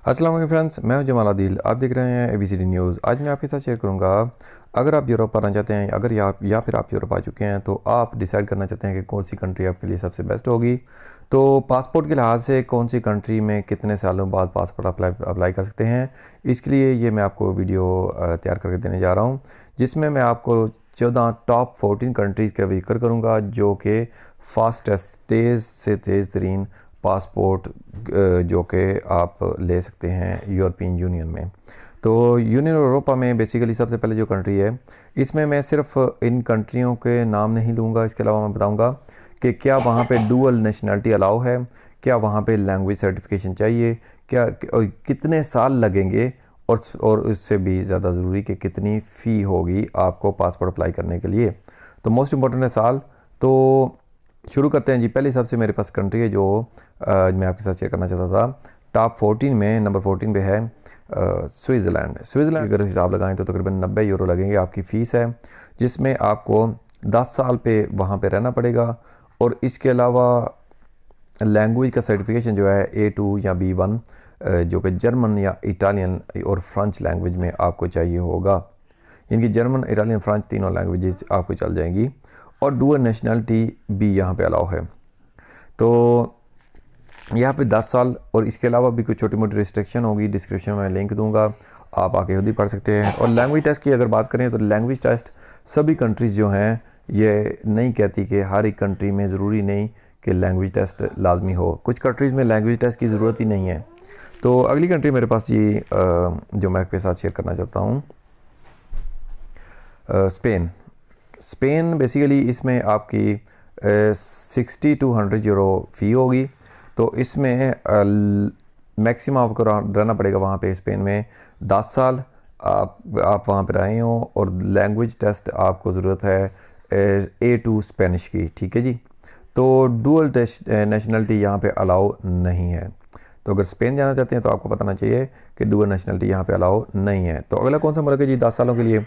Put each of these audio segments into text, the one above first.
अस्सलाम वालेकुम फ्रेंड्स, मैं हूं जमाल आदिल। आप देख रहे हैं एबीसीडी न्यूज़। आज मैं आपके साथ शेयर करूंगा, अगर आप यूरोप आना चाहते हैं, अगर या फिर आप यूरोप आ चुके हैं तो आप डिसाइड करना चाहते हैं कि कौन सी कंट्री आपके लिए सबसे बेस्ट होगी। तो पासपोर्ट के लिहाज से कौन सी कंट्री में कितने सालों बाद पासपोर्ट अप्लाई कर सकते हैं, इसके लिए ये मैं आपको वीडियो तैयार करके देने जा रहा हूँ, जिसमें मैं आपको 14 टॉप 14 कंट्रीज़ का जिक्र करूँगा जो कि फास्टेस्ट तेज़ से तेज़ तरीन पासपोर्ट जो कि आप ले सकते हैं यूरोपियन यूनियन में। तो यूनियन यूरोपा में बेसिकली सबसे पहले जो कंट्री है, इसमें मैं सिर्फ इन कंट्रियों के नाम नहीं लूँगा, इसके अलावा मैं बताऊँगा कि क्या वहाँ पे डुअल नेशनलिटी अलाउ है, क्या वहाँ पे लैंग्वेज सर्टिफिकेशन चाहिए, क्या कितने साल लगेंगे, और उससे भी ज़्यादा ज़रूरी कि कितनी फ़ी होगी आपको पासपोर्ट अप्लाई करने के लिए। तो मोस्ट इम्पॉर्टेंट है साल। तो शुरू करते हैं जी। पहली सबसे मेरे पास कंट्री है जो मैं आपके साथ शेयर करना चाहता था। टॉप 14 में नंबर 14 पे है स्विट्ज़रलैंड। स्विट्ज़रलैंड अगर हिसाब लगाएं तो तकरीबन 90 यूरो लगेंगे आपकी फ़ीस है, जिसमें आपको 10 साल पे वहाँ पे रहना पड़ेगा। और इसके अलावा लैंग्वेज का सर्टिफिकेशन जो है A2 या B1 जो कि जर्मन या इटालियन और फ्रेंच लैंग्वेज में आपको चाहिए होगा। इनकी जर्मन, इटालियन, फ्रेंच तीनों लैंग्वेजेस आपको चल जाएंगी। और डुअल नेशनलिटी भी यहाँ पे अलाउ है। तो यहाँ पे 10 साल, और इसके अलावा भी कुछ छोटी मोटी रिस्ट्रिक्शन होगी, डिस्क्रिप्शन में लिंक दूंगा, आप आके खुद ही पढ़ सकते हैं। और लैंग्वेज टेस्ट की अगर बात करें तो लैंग्वेज टेस्ट सभी कंट्रीज़ जो हैं ये नहीं कहती कि हर एक कंट्री में ज़रूरी नहीं कि लैंग्वेज टेस्ट लाजमी हो। कुछ कंट्रीज़ में लैंग्वेज टेस्ट की ज़रूरत ही नहीं है। तो अगली कंट्री मेरे पास ये जो मैं आपके साथ शेयर करना चाहता हूँ, स्पेन। स्पेन बेसिकली इसमें आपकी 60 to 100 यूरो फ़ी होगी। तो इसमें मैक्सिमम आपको रहना पड़ेगा वहाँ पे स्पेन में 10 साल आप वहाँ पे रहे हों। और लैंग्वेज टेस्ट आपको ज़रूरत है A2 स्पेनिश की, ठीक है जी। तो डुअल नेशनलिटी यहाँ पे अलाउ नहीं है। तो अगर स्पेन जाना चाहते हैं तो आपको बताना चाहिए कि डुअल नेशनलिटी यहाँ पे अलाउ नहीं है। तो अगला कौन सा मुल्क है जी 10 सालों के लिए?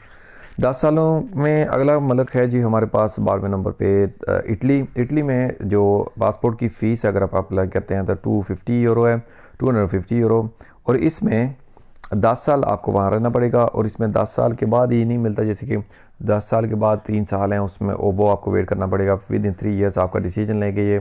10 सालों में अगला मुल्क है जी हमारे पास 12वें नंबर पे इटली। इटली में जो पासपोर्ट की फ़ीस अगर आप अप्लाई करते हैं तो 250 यूरो है, 250 यूरो। और इसमें 10 साल आपको वहाँ रहना पड़ेगा। और इसमें 10 साल के बाद ही नहीं मिलता, जैसे कि 10 साल के बाद 3 साल हैं उसमें, वो आपको वेट करना पड़ेगा। विद इन 3 ईयर्स आपका डिसीजन लेंगे ये।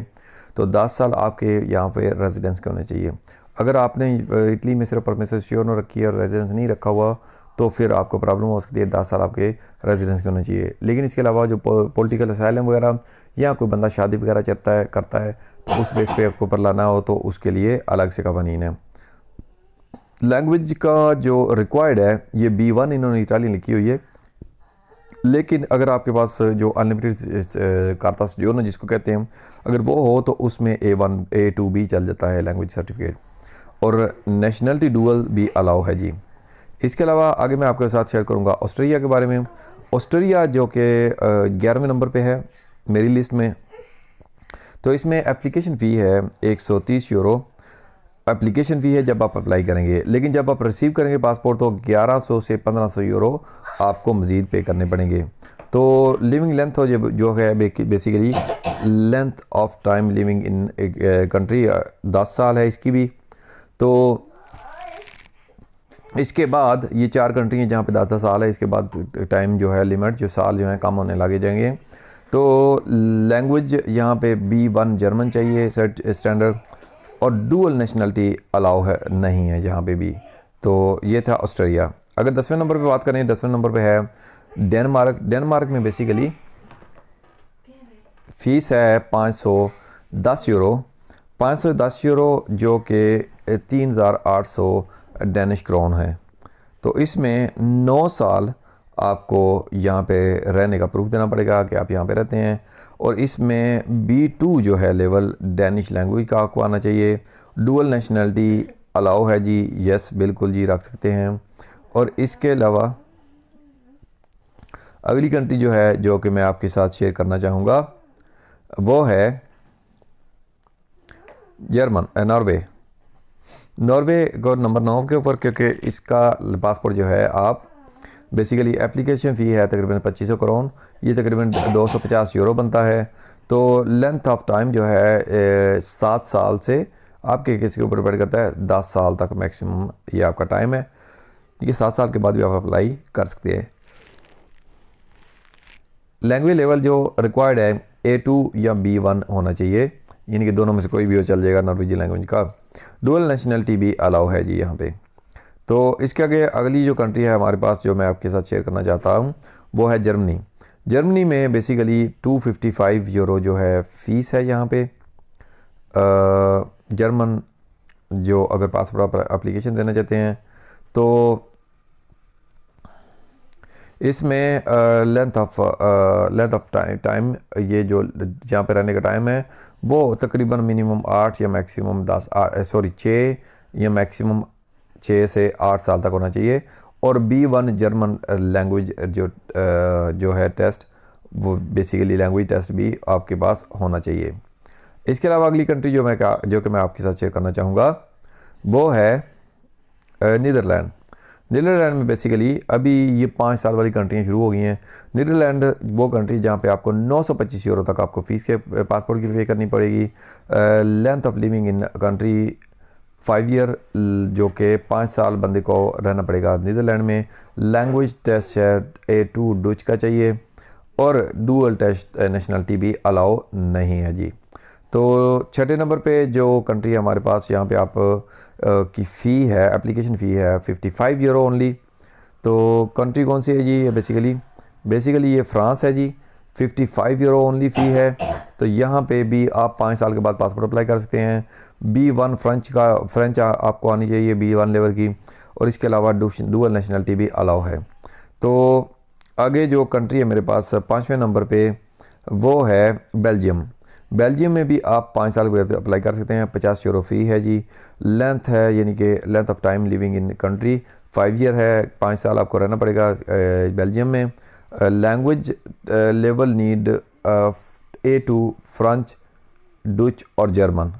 तो 10 साल आपके यहाँ पे रेजिडेंस के होने चाहिए। अगर आपने इटली में सिर्फ परमिशन श्योर न रखी है और रेजिडेंस नहीं रखा हुआ तो फिर आपको प्रॉब्लम हो सकती है। 10 साल आपके रेजिडेंस के होने चाहिए। लेकिन इसके अलावा जो पॉलिटिकल असाइलम वगैरह या कोई बंदा शादी वगैरह करता है तो उस बेस पे आपको पर लाना हो तो उसके लिए अलग से कवानीन है। लैंग्वेज का जो रिक्वायर्ड है ये B1 इन्होंने इटालियन लिखी हुई है। लेकिन अगर आपके पास जो अनलिमिटेड कार्ता सोजियोर्नो जिसको कहते हैं, अगर वो हो तो उसमें A1 A2 भी चल जाता है लैंग्वेज सर्टिफिकेट। और नेशनलिटी डुअल भी अलाउ है जी। इसके अलावा आगे मैं आपके साथ शेयर करूंगा ऑस्ट्रेलिया के बारे में। ऑस्ट्रेलिया जो कि 11वें नंबर पे है मेरी लिस्ट में। तो इसमें एप्लीकेशन फ़ी है 130 यूरो एप्लीकेशन फ़ी है जब आप अप्लाई करेंगे। लेकिन जब आप रिसीव करेंगे पासपोर्ट तो 1100 से 1500 यूरो आपको मज़ीद पे करने पड़ेंगे। तो लिविंग लेंथ हो जो है basically length of time living in country 10 साल है इसकी भी। तो इसके बाद ये 4 कंट्री हैं जहाँ पे 10 साल है। इसके बाद टाइम जो है लिमिट जो साल जो है कम होने लगे जाएंगे। तो लैंग्वेज यहाँ पे B1 जर्मन चाहिए स्टैंडर्ड। और डुअल नेशनलिटी अलाउ है नहीं है जहाँ पे भी। तो ये था ऑस्ट्रेलिया। अगर 10वें नंबर पे बात करें, 10वें नंबर पे है डेनमार्क। डेनमार्क में बेसिकली फ़ीस है 510 यूरो। 510 यूरो जो कि 3800 डेनिश क्रोन है। तो इसमें 9 साल आपको यहाँ पे रहने का प्रूफ देना पड़ेगा कि आप यहाँ पे रहते हैं। और इसमें B2 जो है लेवल डेनिश लैंग्वेज का आपको आना चाहिए। डुअल नेशनलिटी अलाउ है जी, यस बिल्कुल जी रख सकते हैं। और इसके अलावा अगली कंट्री जो है जो कि मैं आपके साथ शेयर करना चाहूँगा वो है नॉर्वे। नॉर्वे को नंबर 9 के ऊपर, क्योंकि इसका पासपोर्ट जो है आप बेसिकली एप्लीकेशन फ़ी है तकरीबन 2500 करोन, ये तकरीबन 250 यूरो बनता है। तो लेंथ ऑफ टाइम जो है 7 साल से आपके केस के ऊपर डिपेंड करता है। 10 साल तक मैक्सिमम ये आपका टाइम है, ठीक है। 7 साल के बाद भी आप अप्लाई कर सकते हैं। लैंग्वेज लेवल जो रिक्वायर्ड है A2 या B1 होना चाहिए, यानी कि दोनों में से कोई भी हो चल जाएगा नॉर्वेजियन लैंग्वेज का। डुअल नेशनलिटी भी अलाउ है जी यहाँ पे। तो इसके आगे अगली जो कंट्री है हमारे पास जो मैं आपके साथ शेयर करना चाहता हूँ वो है जर्मनी। जर्मनी में बेसिकली 255 यूरो जो है फ़ीस है यहाँ पे। जर्मन जो अगर पासपोर्ट एप्लीकेशन देना चाहते हैं तो इसमें लेंथ ऑफ टाइम ये जो जहाँ पे रहने का टाइम है वो तकरीबन मिनिमम 8 या मैक्सिमम 6 या मैक्सिमम 6 से 8 साल तक होना चाहिए। और B1 जर्मन लैंग्वेज जो है टेस्ट, वो बेसिकली लैंग्वेज टेस्ट भी आपके पास होना चाहिए। इसके अलावा अगली कंट्री जो कि मैं आपके साथ शेयर करना चाहूँगा वो है नीदरलैंड। नीदरलैंड में बेसिकली अभी ये 5 साल वाली कंट्रियाँ शुरू हो गई हैं। नीदरलैंड वो कंट्री जहाँ पे आपको 925 यूरो तक आपको फ़ीस के पासपोर्ट की पे करनी पड़ेगी। Length of living in country 5 year, जो कि 5 साल बंदे को रहना पड़ेगा नीदरलैंड में। लैंग्वेज टेस्ट है A2 डच का चाहिए और डुअल टेस्ट नेशनलिटी भी अलाउ नहीं है जी। तो छठे नंबर पे जो कंट्री है हमारे पास, यहाँ पे आप की फ़ी है, एप्लीकेशन फ़ी है 55 यूरो ओनली। तो कंट्री कौन सी है जी? बेसिकली ये फ्रांस है जी। 55 यूरो ओनली फ़ी है। तो यहाँ पे भी आप 5 साल के बाद पासपोर्ट अप्लाई कर सकते हैं। B1 फ्रेंच आपको आनी चाहिए B1 लेवल की, और इसके अलावा डुअल नेशनलिटी भी अलाउ है। तो आगे जो कंट्री है मेरे पास 5वें नंबर पे वो है बेल्जियम। बेल्जियम में भी आप 5 साल के बाद अप्लाई कर सकते हैं। 50 यूरो फ़ी है जी। लेंथ है, यानी कि length of time living in country 5 year है। 5 साल आपको रहना पड़ेगा बेल्जियम में। Language level need A2 French, Dutch और जर्मन।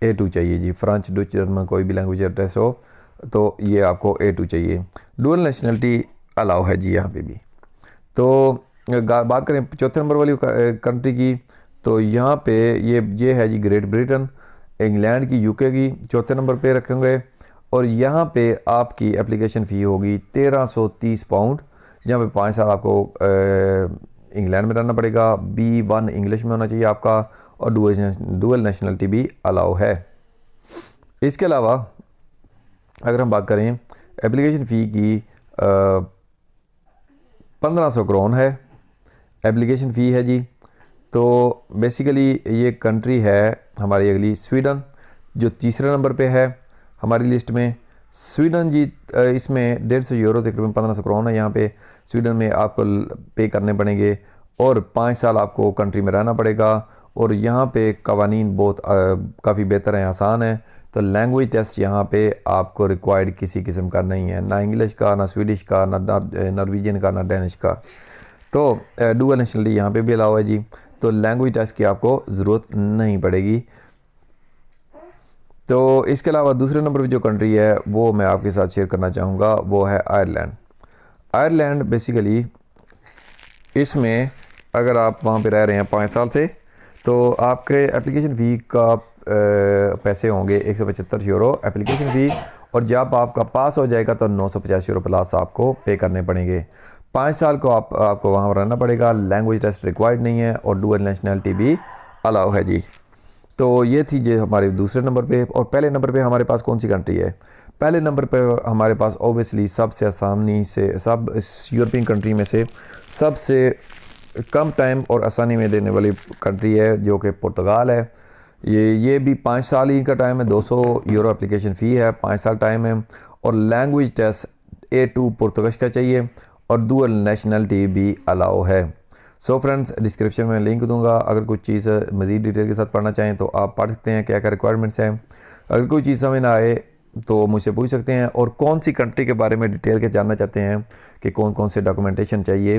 A2 चाहिए जी। फ्रेंच, डच, जर्मन कोई भी लैंग्वेज टेस्ट हो तो ये आपको A2 चाहिए। डुअल नेशनलिटी अलाउ है जी यहाँ पे भी। तो बात करें चौथे नंबर वाली कंट्री की, तो यहाँ पे ये है जी ग्रेट ब्रिटेन। इंग्लैंड की, UK की चौथे नंबर पे रखेंगे। और यहाँ पे आपकी एप्लीकेशन फ़ी होगी 1330 पाउंड, जहाँ पे 5 साल आपको इंग्लैंड में रहना पड़ेगा। B1 इंग्लिश में होना चाहिए आपका, और डुअल नेशनलिटी भी अलाउ है। इसके अलावा अगर हम बात करें एप्लीकेशन फ़ी की 1500 क्रोन है एप्लीकेशन फ़ी है जी। तो बेसिकली ये कंट्री है हमारी अगली स्वीडन, जो तीसरे नंबर पे है हमारी लिस्ट में। स्वीडन जी इसमें 150 यूरो तकरीबन 1500 क्रोन है यहाँ पे। स्वीडन में आपको पे करने पड़ेंगे और 5 साल आपको कंट्री में रहना पड़ेगा। और यहाँ पे कवानीन बहुत काफ़ी बेहतर हैं, आसान है। तो लैंग्वेज टेस्ट यहाँ पे आपको रिक्वायर्ड किसी किस्म का नहीं है, ना इंग्लिश का, ना स्वीडिश का, ना नॉर्वेजियन का, ना डेनिश का। तो डुअल नेशनलिटी यहाँ पे भी अलाउ है जी। तो लैंग्वेज टेस्ट की आपको ज़रूरत नहीं पड़ेगी। तो इसके अलावा दूसरे नंबर पे जो कंट्री है वो मैं आपके साथ शेयर करना चाहूँगा वो है आयरलैंड। आयरलैंड बेसिकली इसमें अगर आप वहाँ पे रह रहे हैं 5 साल से, तो आपके एप्लीकेशन फ़ी का पैसे होंगे 175 यूरो एप्लीकेशन फ़ी। और जब आपका पास हो जाएगा तो 950 यूरो प्लस आपको पे करने पड़ेंगे। 5 साल को आपको वहाँ रहना पड़ेगा। लैंग्वेज टेस्ट रिक्वायर्ड नहीं है और डुअल नेशनलिटी भी अलाउ है जी। तो ये थी जो हमारे दूसरे नंबर पे। और पहले नंबर पे हमारे पास कौन सी कंट्री है? पहले नंबर पे हमारे पास ओबियसली सबसे आसानी से सब इस यूरोपियन कंट्री में से सबसे कम टाइम और आसानी में देने वाली कंट्री है, जो कि पुर्तगाल है। ये भी 5 साल ही का टाइम है। 200 यूरो एप्लीकेशन फ़ी है, 5 साल टाइम है। और लैंग्वेज टेस्ट A2 पुर्तगाल का चाहिए और डुअल नेशनलिटी भी अलाउ है। सो फ्रेंड्स, डिस्क्रिप्शन में लिंक दूंगा। अगर कुछ चीज़ मज़ीद डिटेल के साथ पढ़ना चाहें तो आप पढ़ सकते हैं क्या क्या रिक्वायरमेंट्स हैं। अगर कोई चीज़ समझ ना आए तो मुझसे पूछ सकते हैं। और कौन सी कंट्री के बारे में डिटेल के जानना चाहते हैं कि कौन कौन से डॉक्यूमेंटेशन चाहिए,